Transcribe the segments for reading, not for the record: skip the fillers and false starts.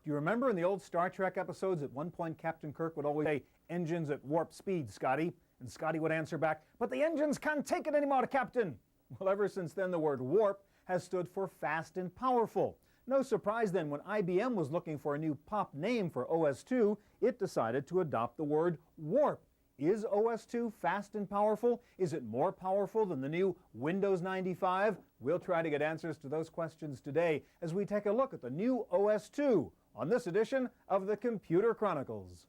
Do you remember in the old Star Trek episodes, at one point Captain Kirk would always say, "Engines at warp speed, Scotty." And Scotty would answer back, "But the engines can't take it anymore, Captain." Well, ever since then, the word warp has stood for fast and powerful. No surprise then, when IBM was looking for a new pop name for OS/2, it decided to adopt the word warp. Is OS/2 fast and powerful? Is it more powerful than the new Windows 95? We'll try to get answers to those questions today as we take a look at the new OS/2 on this edition of the Computer Chronicles.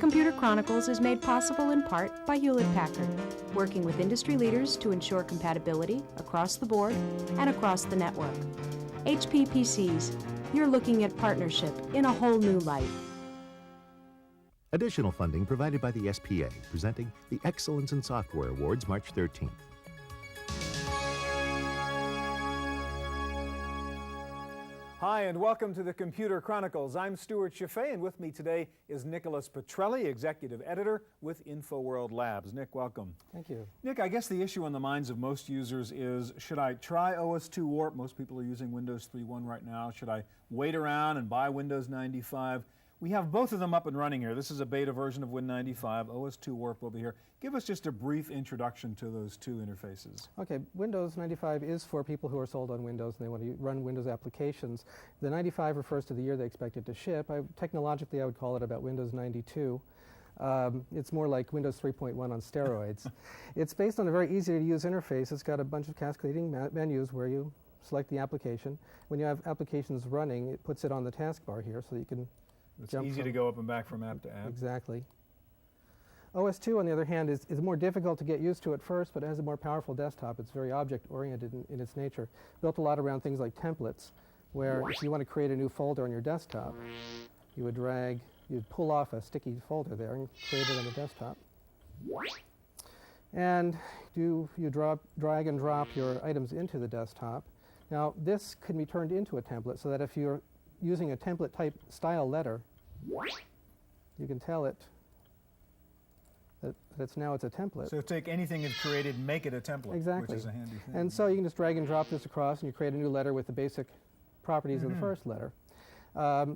Computer Chronicles is made possible in part by Hewlett-Packard, working with industry leaders to ensure compatibility across the board and across the network. HP PCs, you're looking at partnership in a whole new light. Additional funding provided by the SPA, presenting the Excellence in Software Awards March 13th. Hi, and welcome to the Computer Chronicles. I'm Stuart Chaffee, and with me today is Nicholas Petrelli, Executive Editor with InfoWorld Labs. Nick, welcome. Thank you. Nick, I guess the issue on the minds of most users is, should I try OS/2 Warp? Most people are using Windows 3.1 right now. Should I wait around and buy Windows 95? We have both of them up and running here. This is a beta version of Win95, OS/2 Warp over here. Give us just a brief introduction to those two interfaces. Okay, Windows 95 is for people who are sold on Windows and they want to run Windows applications. The 95 refers to the year they expect it to ship. Technologically, I would call it about Windows 92. It's more like Windows 3.1 on steroids. It's based on a very easy to use interface. It's got a bunch of cascading menus where you select the application. When you have applications running, it puts it on the taskbar here so that you can It's easy to go up and back from app to app. Exactly. OS/2, on the other hand, is more difficult to get used to at first, but it has a more powerful desktop. It's very object-oriented in its nature. Built a lot around things like templates, where if you want to create a new folder on your desktop, you'd pull off a sticky folder there and create it on the desktop. And you drag and drop your items into the desktop. Now, this can be turned into a template so that if you're using a template type style letter, you can tell it that it's a template. So take anything you've created, make it a template, exactly. Which is a handy thing. And so you can just drag and drop this across and you create a new letter with the basic properties of the first letter.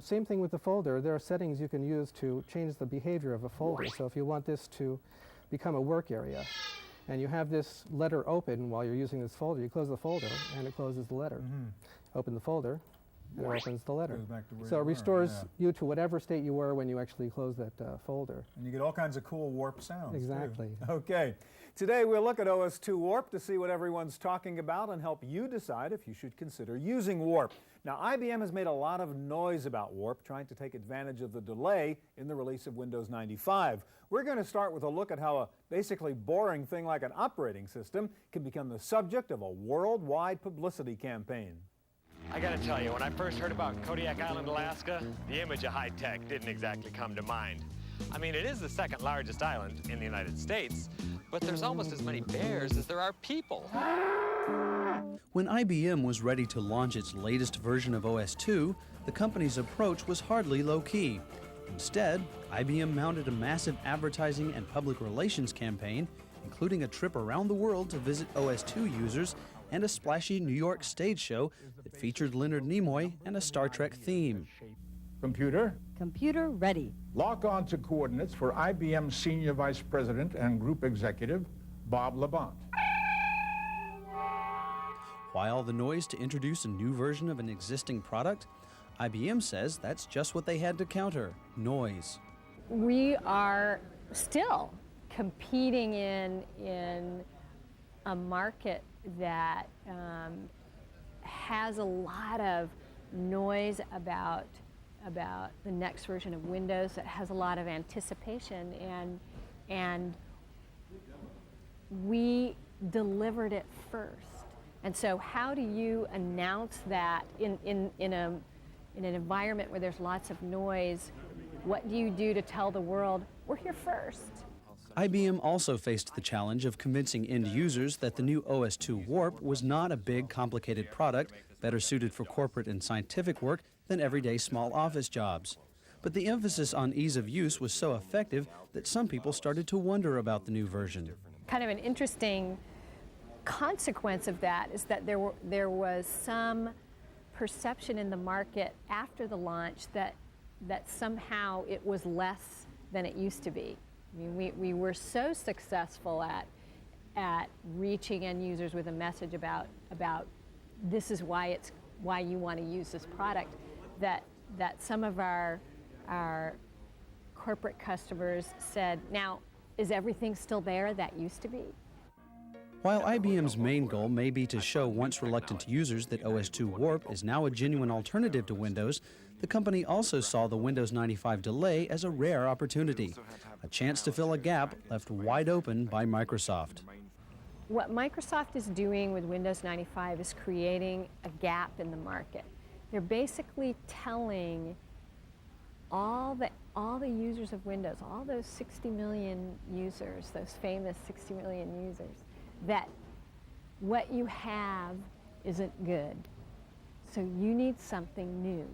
Same thing with the folder. There are settings you can use to change the behavior of a folder. So if you want this to become a work area and you have this letter open while you're using this folder, you close the folder and it closes the letter. Open the folder, and it opens the letter. So it restores you to whatever state you were when you actually closed that folder. And you get all kinds of cool warp sounds. Exactly. Too. Okay. Today we'll look at OS/2 Warp to see what everyone's talking about and help you decide if you should consider using Warp. Now, IBM has made a lot of noise about Warp, trying to take advantage of the delay in the release of Windows 95. We're going to start with a look at how a basically boring thing like an operating system can become the subject of a worldwide publicity campaign. I gotta tell you, when I first heard about Kodiak Island, Alaska, the image of high tech didn't exactly come to mind. I mean, it is the second largest island in the United States, but there's almost as many bears as there are people. When IBM was ready to launch its latest version of OS/2, the company's approach was hardly low-key. Instead, IBM mounted a massive advertising and public relations campaign, including a trip around the world to visit OS/2 users and a splashy New York stage show that featured Leonard Nimoy and a Star Trek theme. Computer ready. lock on to coordinates for IBM Senior Vice President and Group Executive, Bob Labonte. Why all the noise to introduce a new version of an existing product? IBM says that's just what they had to counter, noise. We are still competing in a market that has a lot of noise about the next version of Windows, that has a lot of anticipation, and we delivered it first. And so how do you announce that in an environment where there's lots of noise? What do you do to tell the world, we're here first? IBM also faced the challenge of convincing end users that the new OS/2 Warp was not a big, complicated product, better suited for corporate and scientific work than everyday small office jobs. but the emphasis on ease of use was so effective that some people started to wonder about the new version. Kind of an interesting consequence of that is that there was some perception in the market after the launch that somehow it was less than it used to be. I mean, we were so successful at reaching end users with a message about this is why you want to use this product, that some of our corporate customers said, now, is everything still there that used to be? While IBM's main goal may be to show once reluctant users that OS/2 Warp is now a genuine alternative to Windows, the company also saw the Windows 95 delay as a rare opportunity, a chance to fill a gap left wide open by Microsoft. What Microsoft is doing with Windows 95 is creating a gap in the market. They're basically telling all the users of Windows, all those 60 million users, those famous 60 million users, that what you have isn't good. So you need something new.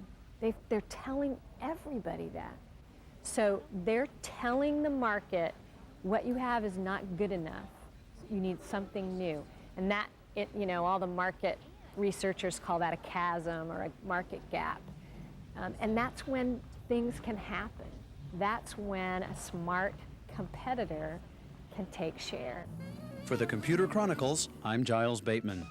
They're telling everybody that. So they're telling the market what you have is not good enough. You need something new. And that, all the market researchers call that a chasm or a market gap. And that's when things can happen. That's when a smart competitor can take share. For the Computer Chronicles, I'm Giles Bateman.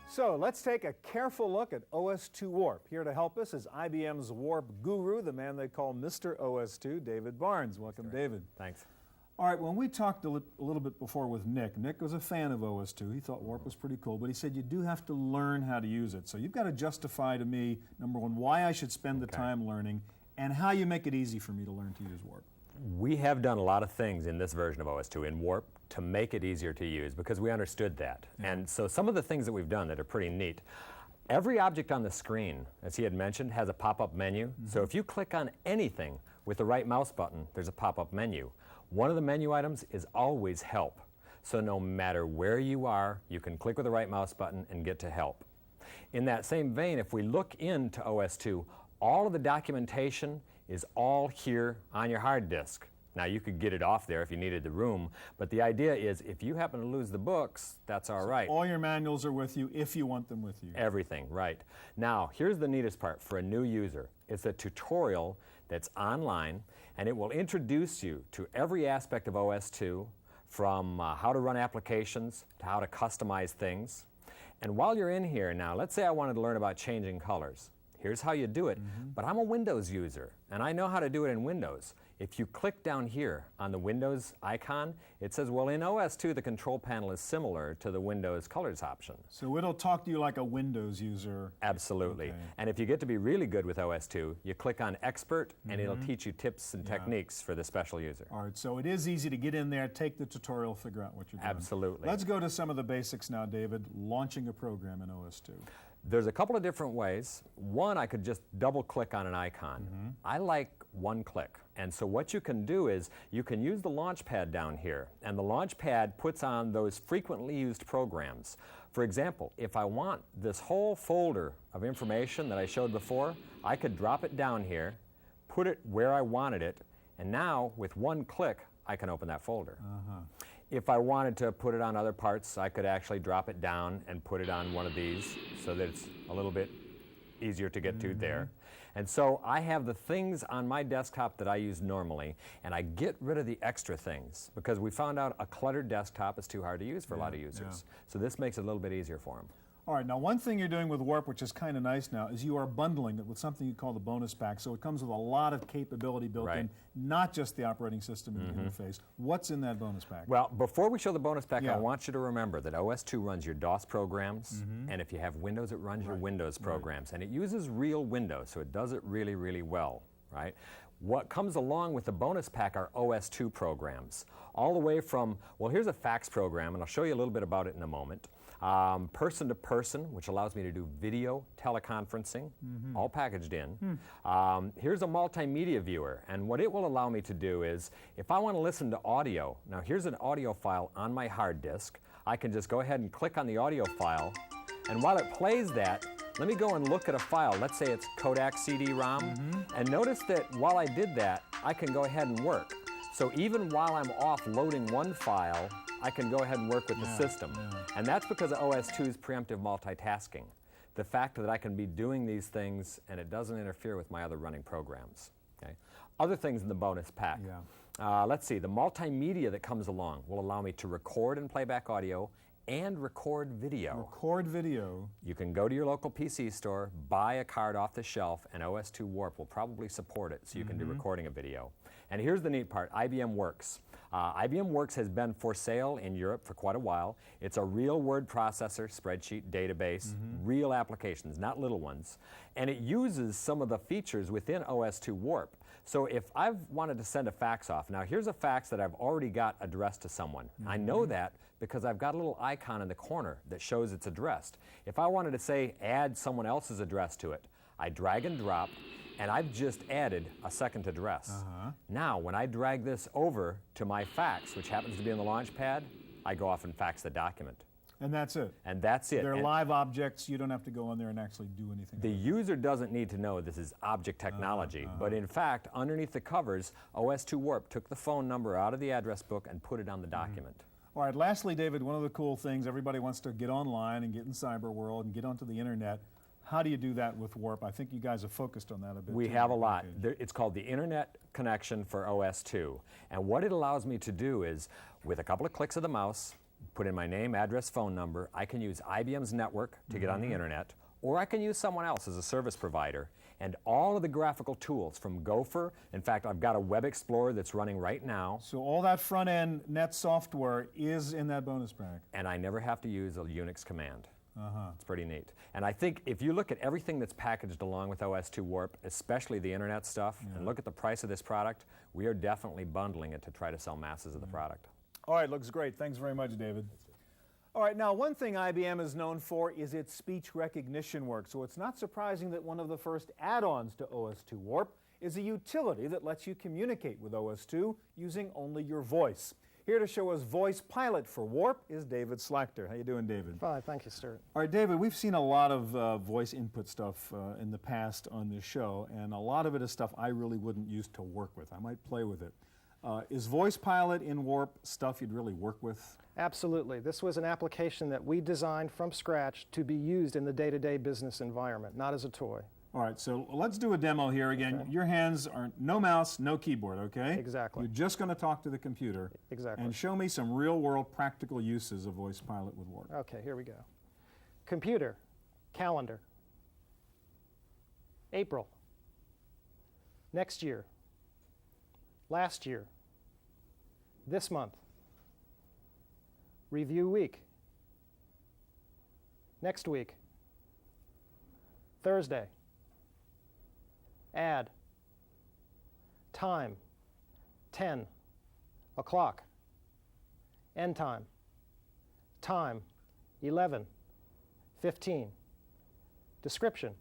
So let's take a careful look at OS/2 Warp. Here to help us is IBM's Warp guru, the man they call Mr. OS/2, David Barnes. Welcome, David. Thanks. All right, when we talked a little bit before with Nick was a fan of OS/2. He thought Warp was pretty cool, but he said you do have to learn how to use it. So you've got to justify to me, number one, why I should spend the time learning, and how you make it easy for me to learn to use Warp. We have done a lot of things in this version of OS/2 in Warp to make it easier to use because we understood that. Yeah. And so some of the things that we've done that are pretty neat, every object on the screen, as he had mentioned, has a pop-up menu. Mm-hmm. So if you click on anything with the right mouse button, there's a pop-up menu. One of the menu items is always help. So no matter where you are, you can click with the right mouse button and get to help. In that same vein, if we look into OS/2, all of the documentation is all here on your hard disk. Now you could get it off there if you needed the room, but the idea is if you happen to lose the books, that's all right. All your manuals are with you if you want them with you. Everything, right. Now here's the neatest part for a new user. It's a tutorial that's online, and it will introduce you to every aspect of OS/2, from how to run applications to how to customize things. And while you're in here now, let's say I wanted to learn about changing colors. Here's how you do it, but I'm a Windows user, and I know how to do it in Windows. If you click down here on the Windows icon, it says, well, in OS/2, the control panel is similar to the Windows colors option. So it'll talk to you like a Windows user. Absolutely. Okay. And if you get to be really good with OS/2, you click on Expert, and it'll teach you tips and techniques for the special user. All right, so it is easy to get in there, take the tutorial, figure out what you're doing. Absolutely. Let's go to some of the basics now, David. Launching a program in OS/2. There's a couple of different ways. One, I could just double click on an icon. I like one click. And so what you can do is you can use the Launchpad down here, and the Launchpad puts on those frequently used programs. For example, if I want this whole folder of information that I showed before, I could drop it down here, put it where I wanted it, and now with one click, I can open that folder. If I wanted to put it on other parts, I could actually drop it down and put it on one of these so that it's a little bit easier to get to there. And so I have the things on my desktop that I use normally, and I get rid of the extra things because we found out a cluttered desktop is too hard to use for a lot of users. So this makes it a little bit easier for them. All right, now one thing you're doing with Warp, which is kind of nice now, is you are bundling it with something you call the bonus pack. So it comes with a lot of capability built in, not just the operating system and the interface. What's in that bonus pack? Well, before we show the bonus pack, I want you to remember that OS/2 runs your DOS programs, and if you have Windows, it runs your Windows programs. And it uses real Windows, so it does it really, really well, right? What comes along with the bonus pack are OS/2 programs, all the way from, well, here's a fax program, and I'll show you a little bit about it in a moment. person to person, which allows me to do video teleconferencing, all packaged in. Here's a multimedia viewer, and what it will allow me to do is, if I want to listen to audio, now here's an audio file on my hard disk. I can just go ahead and click on the audio file, and while it plays that, let me go and look at a file. Let's say it's Kodak CD-ROM, and notice that while I did that, I can go ahead and work. So even while I'm off loading one file, I can go ahead and work with the system. And that's because of OS2's preemptive multitasking. The fact that I can be doing these things and it doesn't interfere with my other running programs. Okay? Other things in the bonus pack. Let's see, the multimedia that comes along will allow me to record and play back audio and record video. Record video. You can go to your local PC store, buy a card off the shelf, and OS2 Warp will probably support it, so you can do recording of video. And here's the neat part, IBM Works. IBM Works has been for sale in Europe for quite a while. It's a real word processor, spreadsheet, database, real applications, not little ones. And it uses some of the features within OS2 Warp. So if I've wanted to send a fax off, now here's a fax that I've already got addressed to someone. I know that because I've got a little icon in the corner that shows it's addressed. If I wanted to say add someone else's address to it, I drag and drop, and I've just added a second address. Now, when I drag this over to my fax, which happens to be in the launch pad, I go off and fax the document. And that's it. And that's it. They're live objects. You don't have to go in there and actually do anything. The user doesn't need to know this is object technology, but in fact, underneath the covers, OS2 Warp took the phone number out of the address book and put it on the document. All right, lastly, David, one of the cool things, everybody wants to get online and get in cyber world and get onto the internet. How do you do that with Warp? I think you guys have focused on that a bit. We have a lot. It's called the Internet Connection for OS2. And what it allows me to do is, with a couple of clicks of the mouse, put in my name, address, phone number, I can use IBM's network to get on the internet, or I can use someone else as a service provider. And all of the graphical tools from Gopher, in fact, I've got a web explorer that's running right now. So all that front-end net software is in that bonus pack. And I never have to use a Unix command. It's pretty neat. And I think if you look at everything that's packaged along with OS2 Warp, especially the internet stuff, and look at the price of this product, we are definitely bundling it to try to sell masses of the product. All right, looks great. Thanks very much, David. All right, now one thing IBM is known for is its speech recognition work, so it's not surprising that one of the first add-ons to OS2 Warp is a utility that lets you communicate with OS2 using only your voice. Here to show us Voice Pilot for Warp is David Slachter. How you doing, David? Fine, thank you, Stuart. All right, David, we've seen a lot of voice input stuff in the past on this show, and a lot of it is stuff I really wouldn't use to work with. I might play with it. Is Voice Pilot in Warp stuff you'd really work with? Absolutely. This was an application that we designed from scratch to be used in the day-to-day business environment, not as a toy. All right, so let's do a demo here again. Okay. Your hands are no mouse, no keyboard, okay? Exactly. You're just going to talk to the computer. Exactly. And show me some real-world practical uses of Voice Pilot with Warp. Okay, here we go. Computer, calendar, April, next year, last year, this month, review week, next week, Thursday, add, time, 10 o'clock, end time, 11:15, description,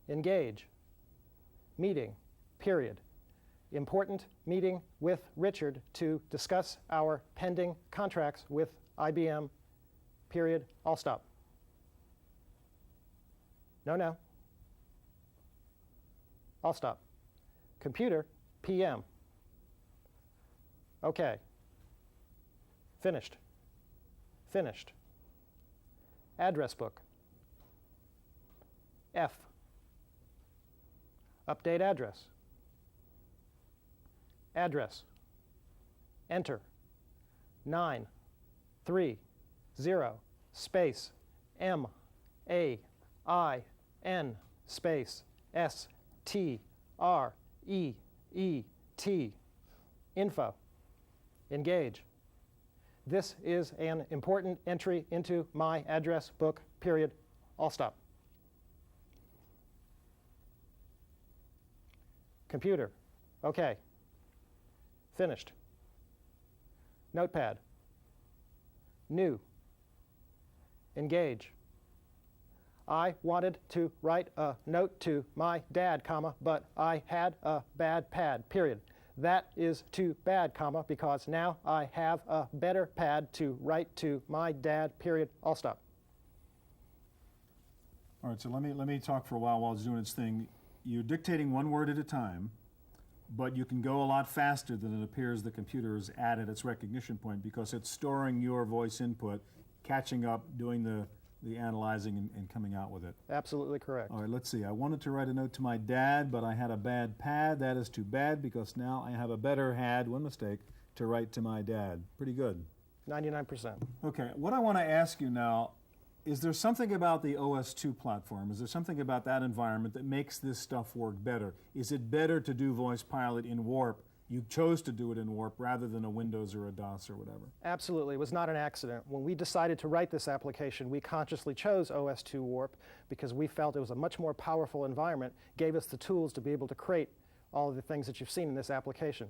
engage, meeting, period. Important meeting with Richard to discuss our pending contracts with IBM, period, I'll stop. No. I'll stop. Computer, PM. Okay. Finished. Finished. Address book. F. Update address. Address. Enter. 930 space MAIN space STREET. Info. Engage. This is an important entry into my address book, period. I'll stop. Computer. Okay. Finished. Notepad. New. Engage. I wanted to write a note to my dad, comma, but I had a bad pad, period. That is too bad, comma, because now I have a better pad to write to my dad, period. I'll stop. All right, so let me talk for a while it's doing its thing. You're dictating one word at a time, but you can go a lot faster than it appears the computer is at its recognition point because it's storing your voice input, catching up, doing the analyzing and coming out with it. Absolutely correct. All right, let's see. I wanted to write a note to my dad, but I had a bad pad. That is too bad because now I have a better one mistake, to write to my dad. Pretty good. 99%. Okay, what I want to ask you now, is there something about the OS2 platform, is there something about that environment that makes this stuff work better? Is it better to do Voice Pilot in Warp? You chose to do it in Warp rather than a Windows or a DOS or whatever. Absolutely. It was not an accident. When we decided to write this application, we consciously chose OS2 Warp because we felt it was a much more powerful environment, gave us the tools to be able to create all of the things that you've seen in this application.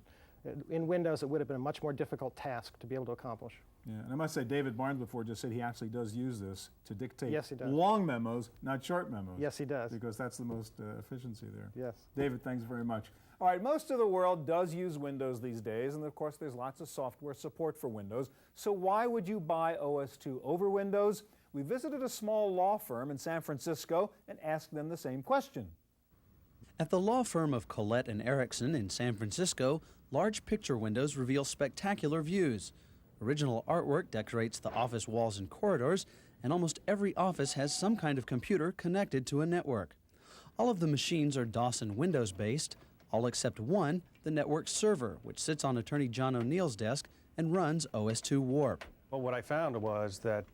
In Windows, it would have been a much more difficult task to be able to accomplish. Yeah, and I must say, David Barnes before just said he actually does use this to dictate Yes, he does. long memos, not short memos. Yes, he does. Because that's the most efficiency there. Yes. David, thanks very much. All right, most of the world does use Windows these days, and of course there's lots of software support for Windows. So why would you buy OS2 over Windows? We visited a small law firm in San Francisco and asked them the same question. At the law firm of Collette and Erickson in San Francisco, large picture windows reveal spectacular views. Original artwork decorates the office walls and corridors, and almost every office has some kind of computer connected to a network. All of the machines are DOS and Windows based, all except one, the network server, which sits on Attorney John O'Neill's desk and runs OS2 Warp. Well, what I found was that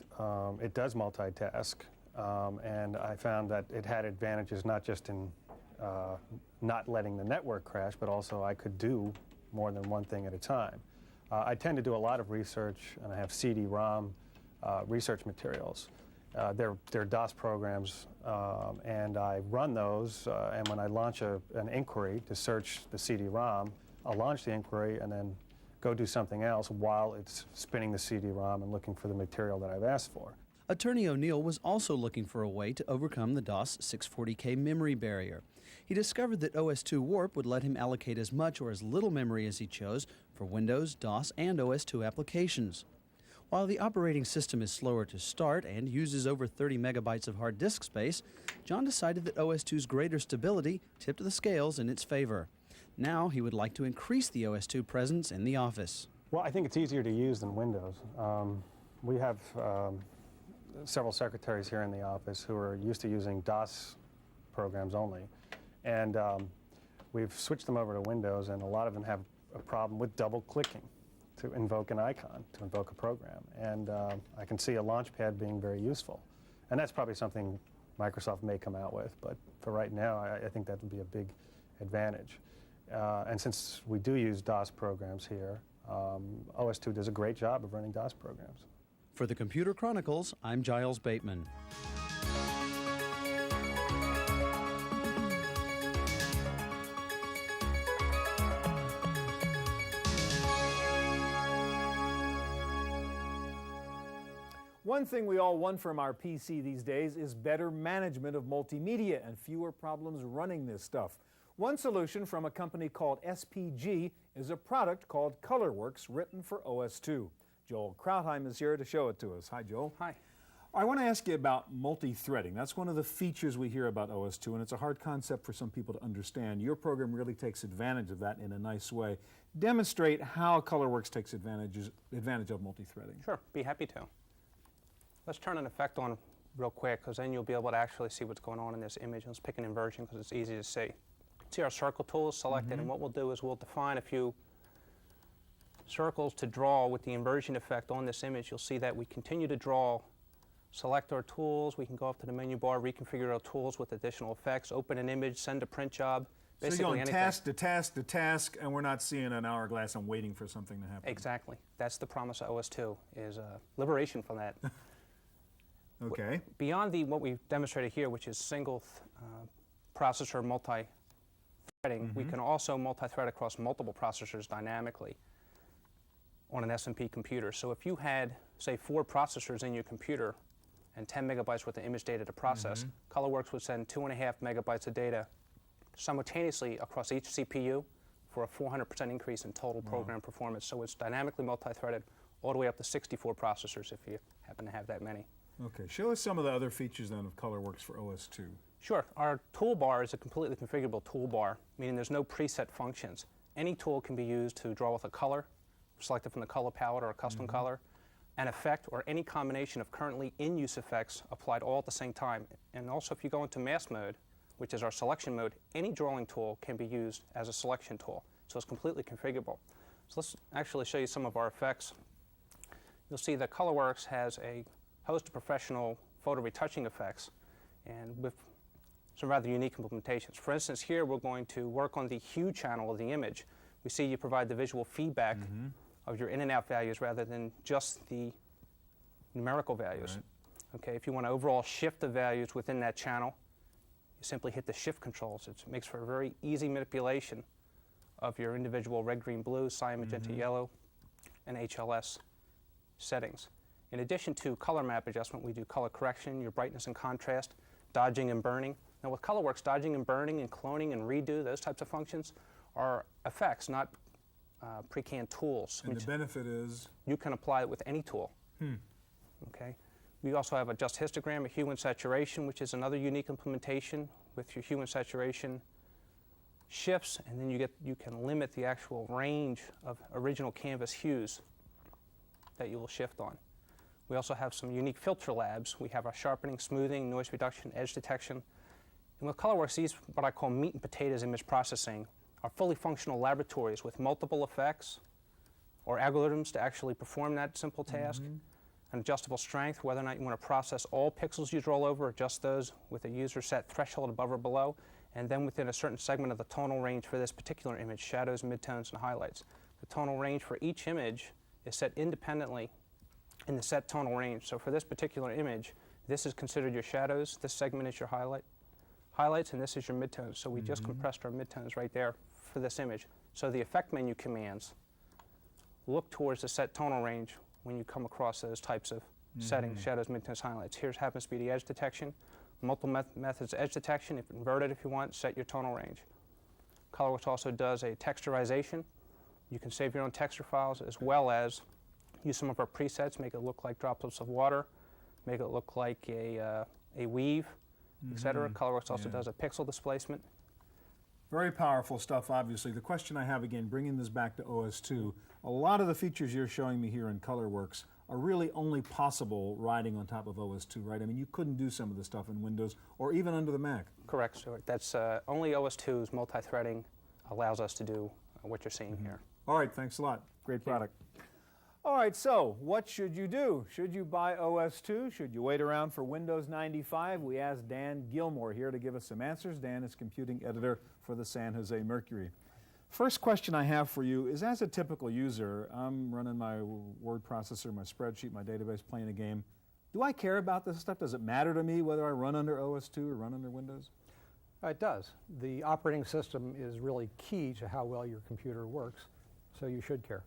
it does multitask, and I found that it had advantages not just in not letting the network crash, but also I could do more than one thing at a time. I tend to do a lot of research, and I have CD-ROM research materials. They're DOS programs, and I run those, and when I launch an inquiry to search the CD-ROM, I'll launch the inquiry and then go do something else while it's spinning the CD-ROM and looking for the material that I've asked for. Attorney O'Neill was also looking for a way to overcome the DOS 640K memory barrier. He discovered that OS2 Warp would let him allocate as much or as little memory as he chose for Windows, DOS, and OS2 applications. While the operating system is slower to start and uses over 30 megabytes of hard disk space, John decided that OS2's greater stability tipped the scales in its favor. Now he would like to increase the OS2 presence in the office. Well, I think it's easier to use than Windows. We have several secretaries here in the office who are used to using DOS programs only. And we've switched them over to Windows, and a lot of them have a problem with double-clicking to invoke an icon, to invoke a program. And I can see a Launchpad being very useful. And that's probably something Microsoft may come out with, but for right now, I think that would be a big advantage. And since we do use DOS programs here, OS2 does a great job of running DOS programs. For the Computer Chronicles, I'm Giles Bateman. One thing we all want from our PC these days is better management of multimedia and fewer problems running this stuff. One solution from a company called SPG is a product called ColorWorks written for OS2. Joel Krautheim is here to show it to us. Hi, Joel. Hi. I want to ask you about multi-threading. That's one of the features we hear about OS2, and it's a hard concept for some people to understand. Your program really takes advantage of that in a nice way. Demonstrate how ColorWorks takes advantage of multi-threading. Sure, be happy to. Let's turn an effect on real quick, because then you'll be able to actually see what's going on in this image. Let's pick an inversion because it's easy to see. See our circle tool is selected, and what we'll do is we'll define a few circles to draw with the inversion effect on this image. You'll see that we continue to draw, select our tools, we can go up to the menu bar, reconfigure our tools with additional effects, open an image, send a print job, basically so you're going anything. task to task to task, and we're not seeing an hourglass and waiting for something to happen. Exactly. That's the promise of OS2, is liberation from that. Okay. Beyond what we've demonstrated here, which is single processor multi-threading, we can also multi-thread across multiple processors dynamically on an SMP computer. So if you had, say, 4 processors in your computer and 10 megabytes worth of image data to process. ColorWorks would send 2.5 megabytes of data simultaneously across each CPU for a 400% increase in total program performance. So it's dynamically multi-threaded all the way up to 64 processors if you happen to have that many. Okay, show us some of the other features then of ColorWorks for OS2. Sure. Our toolbar is a completely configurable toolbar, meaning there's no preset functions. Any tool can be used to draw with a color, selected from the color palette or a custom color, an effect, or any combination of currently in-use effects applied all at the same time. And also if you go into mask mode, which is our selection mode, any drawing tool can be used as a selection tool. So it's completely configurable. So let's actually show you some of our effects. You'll see that ColorWorks has a host of professional photo retouching effects and with some rather unique implementations. For instance, here we're going to work on the hue channel of the image. We see you provide the visual feedback of your in and out values rather than just the numerical values. Okay, if you want to overall shift the values within that channel, you simply hit the shift controls. It makes for a very easy manipulation of your individual red, green, blue, cyan, magenta, yellow, and HLS settings. In addition to color map adjustment, we do color correction, your brightness and contrast, dodging and burning. Now with ColorWorks, dodging and burning and cloning and redo, those types of functions are effects, not pre-canned tools. And the benefit is? You can apply it with any tool. Okay. We also have a just histogram, a hue and saturation, which is another unique implementation with your hue and saturation shifts, and then you can limit the actual range of original canvas hues that you will shift on. We also have some unique filter labs. We have our sharpening, smoothing, noise reduction, edge detection. And with ColorWorks, these, what I call meat and potatoes image processing, are fully functional laboratories with multiple effects or algorithms to actually perform that simple task. An adjustable strength, whether or not you want to process all pixels you draw over, adjust those with a user set threshold above or below, and then within a certain segment of the tonal range for this particular image, shadows, midtones, and highlights. The tonal range for each image is set independently in the set tonal range. So for this particular image, this is considered your shadows, this segment is your highlights, and this is your midtones. So we just compressed our midtones right there for this image. So the effect menu commands look towards the set tonal range when you come across those types of settings, shadows, midtones, highlights. Here happens to be the edge detection, multiple methods of edge detection. If invert it if you want, set your tonal range. ColorWorks also does a texturization. You can save your own texture files as well as use some of our presets, make it look like droplets of water, make it look like a weave, etc. ColorWorks also does a pixel displacement. Very powerful stuff, obviously. The question I have, again, bringing this back to OS2, a lot of the features you're showing me here in ColorWorks are really only possible riding on top of OS2, right? I mean, you couldn't do some of the stuff in Windows or even under the Mac. Correct, so that's only OS2's multi-threading allows us to do what you're seeing here. All right, thanks a lot. Great product. All right, so what should you do? Should you buy OS2? Should you wait around for Windows 95? We asked Dan Gilmore here to give us some answers. Dan is computing editor for the San Jose Mercury. First question I have for you is, as a typical user, I'm running my word processor, my spreadsheet, my database, playing a game. Do I care about this stuff? Does it matter to me whether I run under OS2 or run under Windows? It does. The operating system is really key to how well your computer works, so you should care.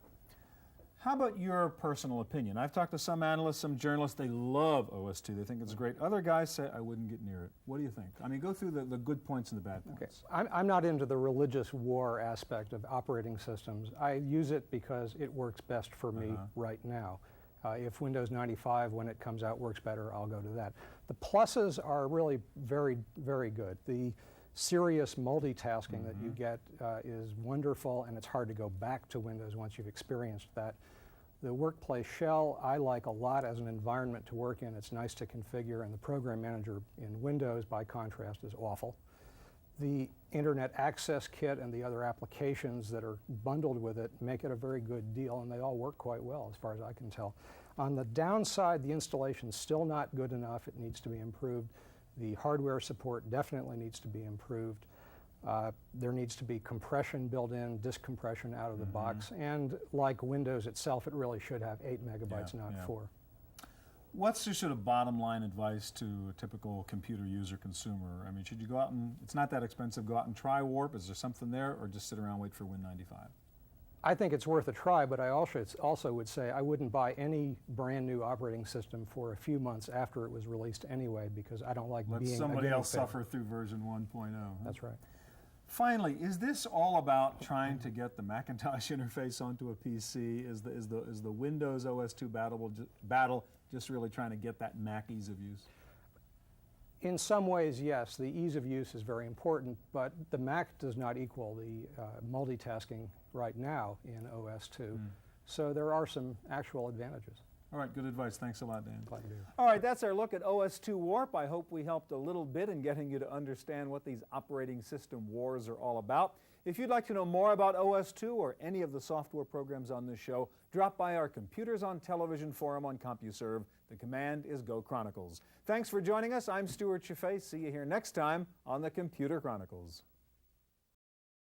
How about your personal opinion? I've talked to some analysts, some journalists, they love OS2. They think it's great. Other guys say, I wouldn't get near it. What do you think? I mean, go through the good points and the bad points. Okay. I'm not into the religious war aspect of operating systems. I use it because it works best for me right now. If Windows 95, when it comes out, works better, I'll go to that. The pluses are really very, very good. The serious multitasking that you get is wonderful, and it's hard to go back to Windows once you've experienced that. The workplace shell I like a lot as an environment to work in. It's nice to configure, and the program manager in Windows, by contrast, is awful. The Internet Access Kit and the other applications that are bundled with it make it a very good deal, and they all work quite well as far as I can tell. On the downside, the installation's still not good enough. It needs to be improved. The hardware support definitely needs to be improved. There needs to be compression built in, disk compression out of the box, and like Windows itself, it really should have 8 megabytes, not 4. What's your sort of bottom line advice to a typical computer user consumer? I mean, should you go out and, it's not that expensive, go out and try Warp? Is there something there, or just sit around and wait for Win95? I think it's worth a try, but I also would say I wouldn't buy any brand new operating system for a few months after it was released anyway, because I don't like Let being somebody a else guinea pig. suffer through version 1.0. That's right. Finally, is this all about trying to get the Macintosh interface onto a PC? Is the Windows OS 2 battle just really trying to get that Mac ease of use? In some ways, yes, the ease of use is very important, but the Mac does not equal the multitasking right now in OS 2. So there are some actual advantages. All right, good advice. Thanks a lot, Dan. Glad to do. All right, that's our look at OS 2 Warp. I hope we helped a little bit in getting you to understand what these operating system wars are all about. If you'd like to know more about OS 2 or any of the software programs on this show, drop by our Computers on Television forum on CompuServe. The command is Go Chronicles. Thanks for joining us. I'm Stuart Chaffee. See you here next time on the Computer Chronicles.